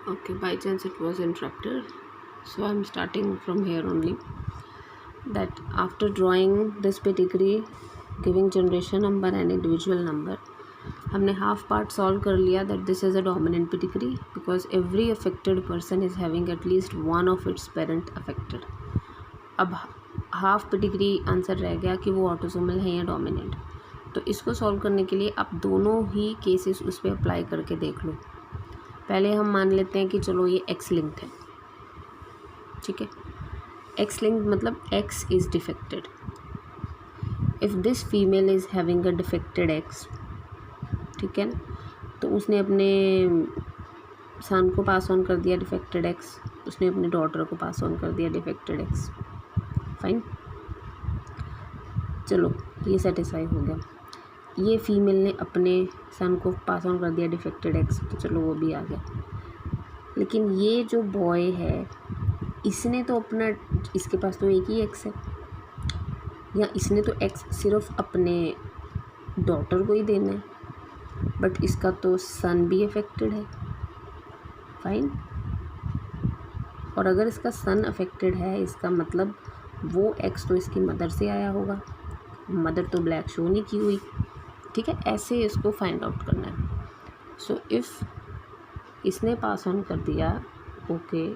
Okay, by chance it was interrupted. So I'm starting from here only. That after drawing this pedigree, giving generation number and individual number, हमने half part solve कर लिया that this is a dominant pedigree because every affected person is having at least one of its parent affected. अब half pedigree answer रह गया कि वो autosomal है या डोमिनेंट. तो इसको सॉल्व करने के लिए आप दोनों ही केसेस उस पर अप्लाई करके देख लो. पहले हम मान लेते हैं कि चलो ये एक्स लिंक्ड है. ठीक है, एक्स लिंक्ड मतलब x is defected. If this female is having a defected x, ठीक है ना, तो उसने अपने सन को पास ऑन कर दिया डिफेक्टेड एक्स, उसने अपने डॉटर को पास ऑन कर दिया डिफेक्टेड एक्स. फाइन, चलो ये सेटिस्फाई हो गया. ये फीमेल ने अपने सन को पास ऑन कर दिया डिफेक्टेड एक्स, तो चलो वो भी आ गया. लेकिन ये जो बॉय है इसने तो अपना, इसके पास तो एक ही एक्स है, या इसने तो एक्स सिर्फ अपने डॉटर को ही देना है, बट इसका तो सन भी अफेक्टेड है. फाइन, और अगर इसका सन अफेक्टेड है इसका मतलब वो एक्स तो इसकी मदर से आया होगा. मदर तो ब्लैक शो नहीं की हुई. ठीक है, ऐसे इसको फाइंड आउट करना है. सो इफ़ इसने पास ऑन कर दिया, ओके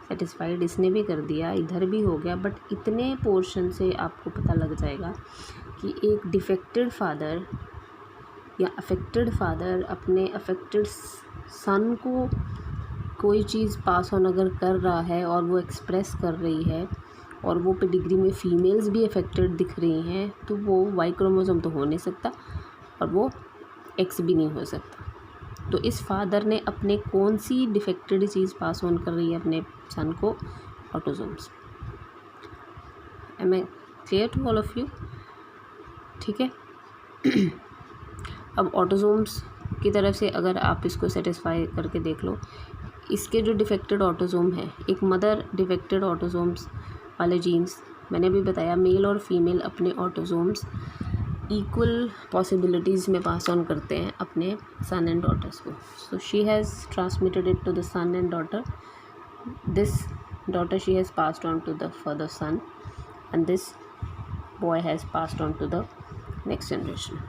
सेटिस्फाइड, इसने भी कर दिया, इधर भी हो गया, बट इतने पोर्शन से आपको पता लग जाएगा कि एक डिफेक्टेड फादर या अफेक्टेड फादर अपने अफेक्टेड सन को कोई चीज़ पास ऑन अगर कर रहा है और वो एक्सप्रेस कर रही है और वो पेडिग्री में फीमेल्स भी अफेक्टेड दिख रही हैं, तो वो वाई क्रोमोसोम तो हो नहीं सकता और वो एक्स भी नहीं हो सकता. तो इस फादर ने अपने कौन सी डिफेक्टेड चीज़ पास ऑन कर रही है अपने सन को? Autosomes. Am I clear to all of you? ठीक है. अब ऑटोसोम्स की तरफ से अगर आप इसको सेटिस्फाई करके देख लो, इसके जो डिफेक्टेड ऑटोसोम है, एक मदर डिफेक्टेड ऑटोसोम्स वाले जीन्स, मैंने भी बताया मेल और फीमेल अपने ऑटोसोम्स इक्वल पॉसिबिलिटीज़ में पास ऑन करते हैं अपने सन एंड डॉटर्स को. So she has transmitted it to the son and daughter. This daughter she has passed on to the further son, and this boy has passed on to the next generation.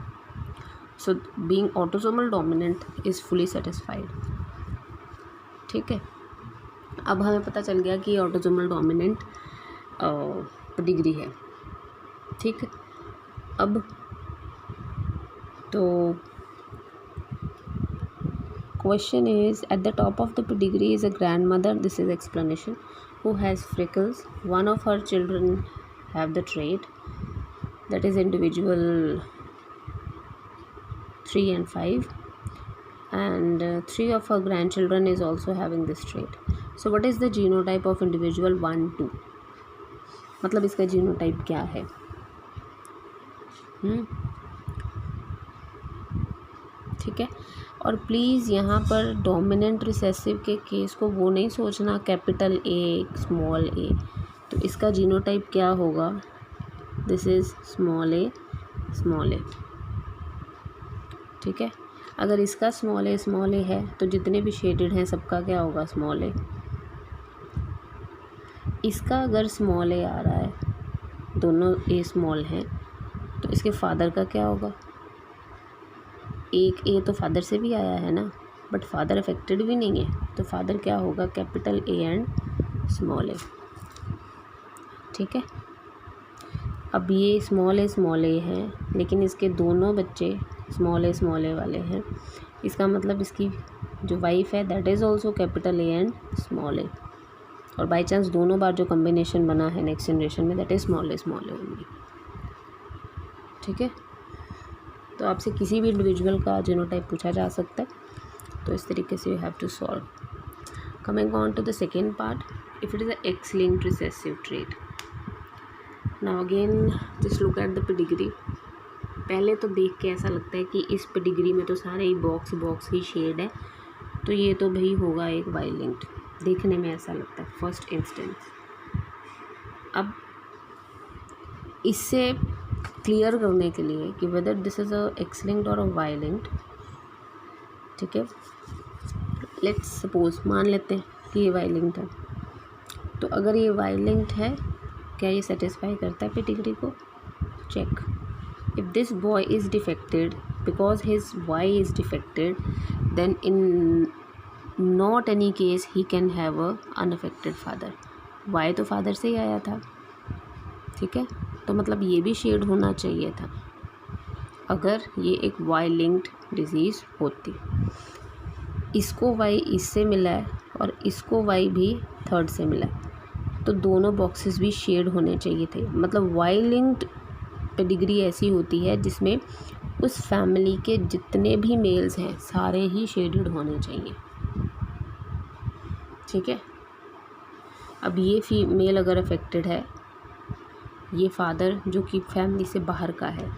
So being autosomal dominant is fully satisfied. ठीक है, अब हमें पता चल गया कि autosomal dominant pedigree है. ठीक है, अब तो question is, at the top of the pedigree is a grandmother, this is explanation, who has freckles. One of her children have the trait, that is individual 3 and 5, and 3 of her grandchildren is also having this trait. So what is the genotype of individual 1, 2? मतलब इसका genotype क्या है? ठीक है, और please यहाँ पर dominant recessive के केस को वो नहीं सोचना कैपिटल ए स्मॉल ए. तो इसका जीनोटाइप क्या होगा? This is small A small A. ठीक है, अगर इसका स्मॉल ए है तो जितने भी शेडेड हैं सबका क्या होगा? स्मॉल ए. इसका अगर स्मॉल ए आ रहा है, दोनों ए स्मॉल हैं, तो इसके फादर का क्या होगा? एक ए तो फादर से भी आया है ना, बट फादर अफेक्टेड भी नहीं है, तो फादर क्या होगा? Capital A and small A. ठीक है, अब ये स्मॉल ए हैं, लेकिन इसके दोनों बच्चे स्मॉल ए वाले हैं. इसका मतलब इसकी जो वाइफ है that is also capital A and small A, और बाई चांस दोनों बार जो कम्बिनेशन बना है नेक्स्ट जनरेशन में that is small A only. ठीक है, तो आपसे किसी भी इंडिविजुअल का जीनोटाइप पूछा जा सकता है, तो इस तरीके से you have to solve. Coming on to the second part, if it is a X linked recessive trait. Now again just look at the pedigree. पहले तो देख के ऐसा लगता है कि इस पेडिग्री में तो सारे ही बॉक्स ही शेड है, तो ये तो भाई होगा एक वाई लिंक्ड. देखने में ऐसा लगता है फर्स्ट इंस्टेंस. अब इससे क्लियर करने के लिए कि whether this is a X linked और अ वाई लिंक्ड, ठीक है, लेट्स सपोज मान लेते हैं कि ये वाई लिंक्ड है, तो अगर ये वाई लिंक्ड है क्या ये सेटिस्फाई करता है पेडिग्री को? Check. If this boy is defected because his Y is defected, then in not any case he can have a unaffected father. Y तो फादर से ही आया था, ठीक है, तो मतलब ये भी शेड होना चाहिए था अगर ये एक वाई लिंक्ड डिजीज़ होती। इसको वाई इससे मिला है और इसको वाई भी थर्ड से मिला है, तो दोनों बॉक्सेस भी शेड होने चाहिए थे। मतलब वाई लिंक्ड पेडिग्री ऐसी होती है जिसमें उस फैमिली के जितने भी मेल्स हैं सारे ही शेडेड होने चाहिए, ठीक है। अब ये फीमेल अगर अफेक्टेड है, ये फादर जो कि फैमिली से बाहर का है,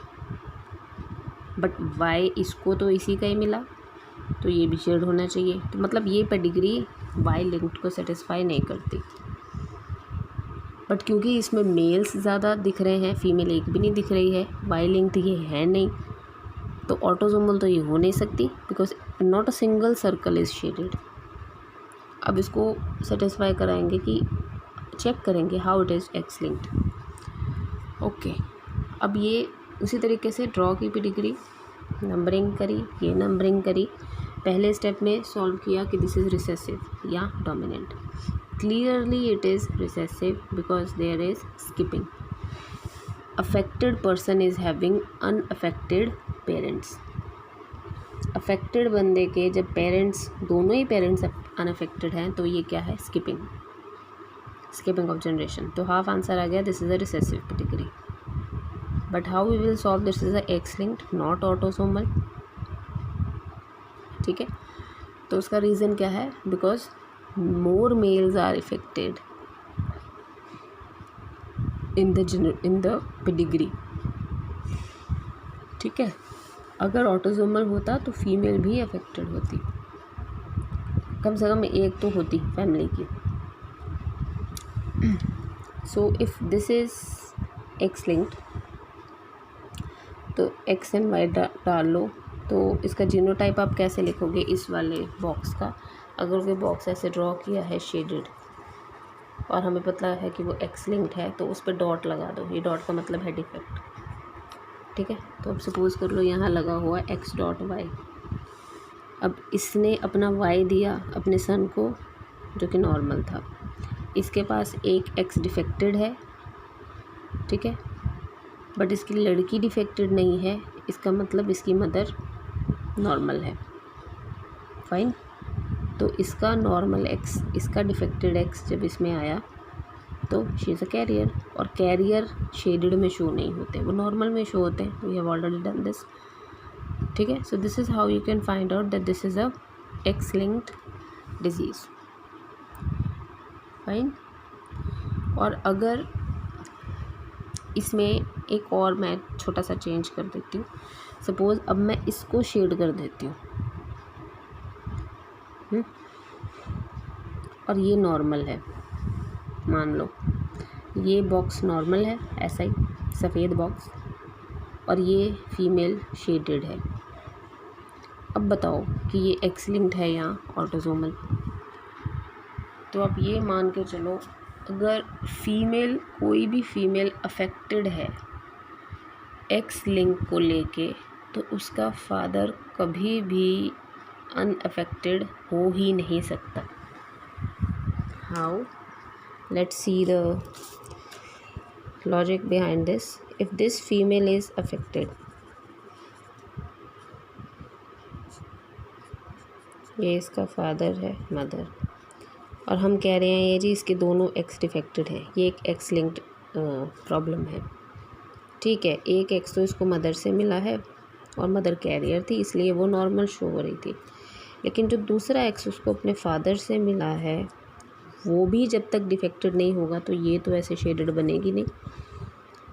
बट वाई इसको तो इसी का ही मिला, तो ये भी शेड होना चाहिए। तो मतलब ये पेडिग्री वाई लिंक्ड को सेटिस्फाई नहीं करती। बट क्योंकि इसमें मेल्स ज़्यादा दिख रहे हैं, फीमेल एक भी नहीं दिख रही है, वाई लिंक्ड ये है नहीं, तो ऑटोसोमल तो ये हो नहीं सकती because not a single circle is shaded. अब इसको सेटिस्फाई कराएंगे कि चेक करेंगे how it is x linked. Okay, अब ये उसी तरीके से ड्रॉ की पेडिग्री, नंबरिंग करी, ये नंबरिंग करी। पहले स्टेप में सॉल्व किया कि दिस इज़ रिसेसिव या dominant. Clearly it is recessive because there is skipping. Affected person is having unaffected parents. Affected बंदे के जब पेरेंट्स, दोनों ही पेरेंट्स अनअफेक्टेड हैं, तो ये क्या है? Skipping, skipping of generation. तो हाफ आंसर आ गया, this is a recessive pedigree. But how we will solve this? Is a X linked, not autosomal, ठीक है। तो उसका रीज़न क्या है? Because more males are affected in the pedigree, ठीक है। अगर ऑटोसोमल होता तो फीमेल भी अफेक्टेड होती, कम से कम एक तो होती फैमिली की। So if this is x linked, तो एक्स एंड वाई डाल लो। तो इसका जीनोटाइप आप कैसे लिखोगे? इस वाले बॉक्स का, अगर कोई बॉक्स ऐसे ड्रॉ किया है शेडेड और हमें पता है कि वो एक्स लिंक्ड है, तो उस पर डॉट लगा दो। ये डॉट का मतलब है डिफेक्ट, ठीक है। तो अब सपोज़ कर लो यहाँ लगा हुआ एक्स डॉट वाई। अब इसने अपना वाई दिया अपने सन को जो कि नॉर्मल था, इसके पास एक एक्स डिफेक्टेड है, ठीक है, बट इसकी लड़की डिफेक्टेड नहीं है, इसका मतलब इसकी मदर नॉर्मल है, फाइन। तो इसका नॉर्मल एक्स, इसका डिफेक्टेड एक्स जब इसमें आया तो शी इज़ अ कैरियर, और कैरियर शेडेड में शो नहीं होते, वो नॉर्मल में शो होते हैं। We have already done this, ठीक है। So this is how you can find out that this is a X linked disease, fine. और अगर इसमें एक और मैं छोटा सा चेंज कर देती हूँ, सपोज़ अब मैं इसको शेड कर देती हूँ, और ये नॉर्मल है, मान लो ये बॉक्स नॉर्मल है ऐसा ही सफ़ेद बॉक्स, और ये फीमेल शेडेड है। अब बताओ कि ये एक्स लिंक्ड है या ऑटोसोमल? तो अब ये मान के चलो, अगर फीमेल, कोई भी फीमेल अफेक्टेड है एक्स लिंक को लेके, तो उसका फादर कभी भी अनअफेक्टेड हो ही नहीं सकता। How? Let's see the logic behind this. If this female is affected, ये इसका फादर है, मदर, और हम कह रहे हैं ये जी इसके दोनों एक्स डिफेक्टेड है, ये एक एक्स लिंक्ड प्रॉब्लम है, ठीक है। एक एक्स तो इसको मदर से मिला है और मदर कैरियर थी, इसलिए वो नॉर्मल शो हो रही थी। लेकिन जो दूसरा एक्स उसको अपने फादर से मिला है, वो भी जब तक डिफेक्टेड नहीं होगा तो ये तो ऐसे शेडेड बनेगी नहीं।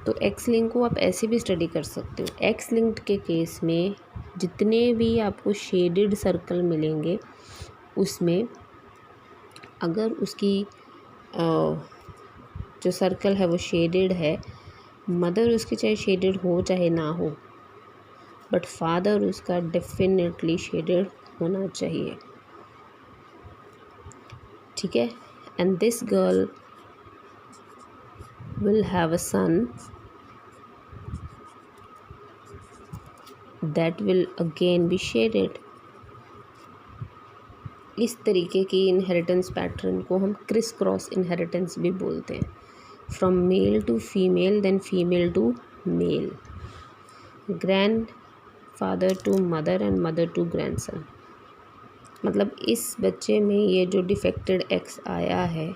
तो एक्स लिंक को आप ऐसे भी स्टडी कर सकते हो। एक्स लिंक्ड के केस में जितने भी आपको शेडेड सर्कल मिलेंगे, उसमें अगर उसकी जो सर्कल है वो शेडेड है, मदर उसकी चाहे शेडेड हो चाहे ना हो, बट फादर उसका डेफिनेटली शेडेड होना चाहिए। ठीक है, and this girl will have a son that will again be shaded. इस तरीके की इनहेरिटेंस पैटर्न को हम क्रिस क्रॉस इनहेरिटेंस भी बोलते हैं। From male to female, then female to male, grandfather to mother and mother to grandson. मतलब इस बच्चे में ये जो डिफेक्टेड एक्स आया है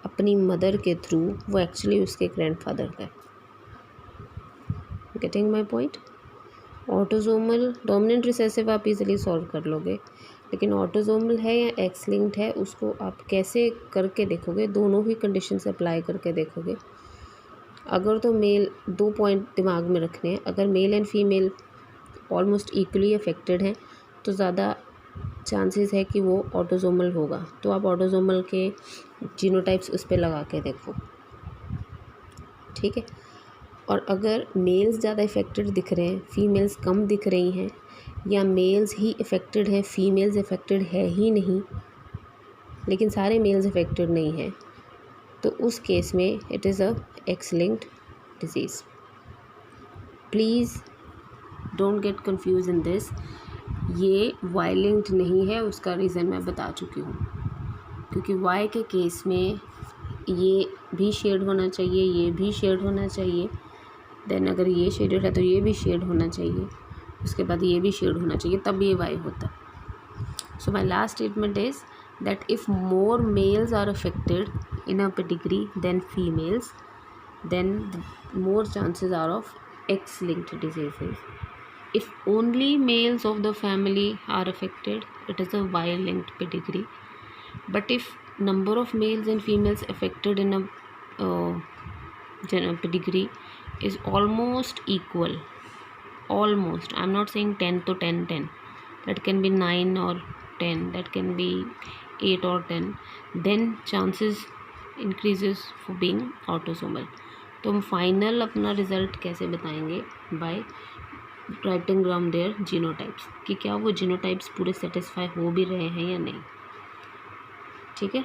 अपनी मदर के थ्रू, वो एक्चुअली उसके ग्रैंडफादर का है। Getting my point? Autosomal dominant recessive आप इजीली सॉल्व कर लोगे, लेकिन ऑटोजोमल है या एक्स लिंक्ड है उसको आप कैसे करके देखोगे, दोनों ही कंडीशंस अप्लाई करके देखोगे। अगर तो मेल, 2 पॉइंट दिमाग में रखने हैं, अगर male and female almost equally affected हैं तो ज़्यादा चांसेस है कि वो ऑटोजोमल होगा। तो आप ऑटोजोमल के जीनोटाइप्स उस पर लगा के देखो, ठीक है। और अगर मेल्स ज़्यादा इफ़ेक्टेड दिख रहे हैं, फीमेल्स कम दिख रही हैं, या मेल्स ही इफ़ेक्टेड हैं, फीमेल्स इफ़ेक्टेड है ही नहीं, लेकिन सारे मेल्स इफ़ेक्टेड नहीं हैं, तो उस केस में it is a X linked disease. Please don't get confuse in this. ये वाई लिंक्ड नहीं है, उसका रीज़न मैं बता चुकी हूँ, क्योंकि वाई के केस में ये भी शेड होना चाहिए, ये भी शेड होना चाहिए, देन अगर ये शेडेड है तो ये भी शेड होना चाहिए, उसके बाद ये भी शेड होना चाहिए, तब ये वाई होता है। So my last statement is that if more males are affected in a pedigree than females, then more chances are of X-linked diseases. If only males of the family are affected, it is a Y-linked pedigree. But if number of males and females affected in a pedigree is almost equal, almost, I'm not saying 10 to 10, 10, that can be 9 or 10, that can be 8 or 10, then chances increases for being autosomal. तो हम final अपना result कैसे बताएंगे? By writing down their genotypes, कि क्या वो genotypes पूरे satisfy हो भी रहे हैं या नहीं, ठीक है।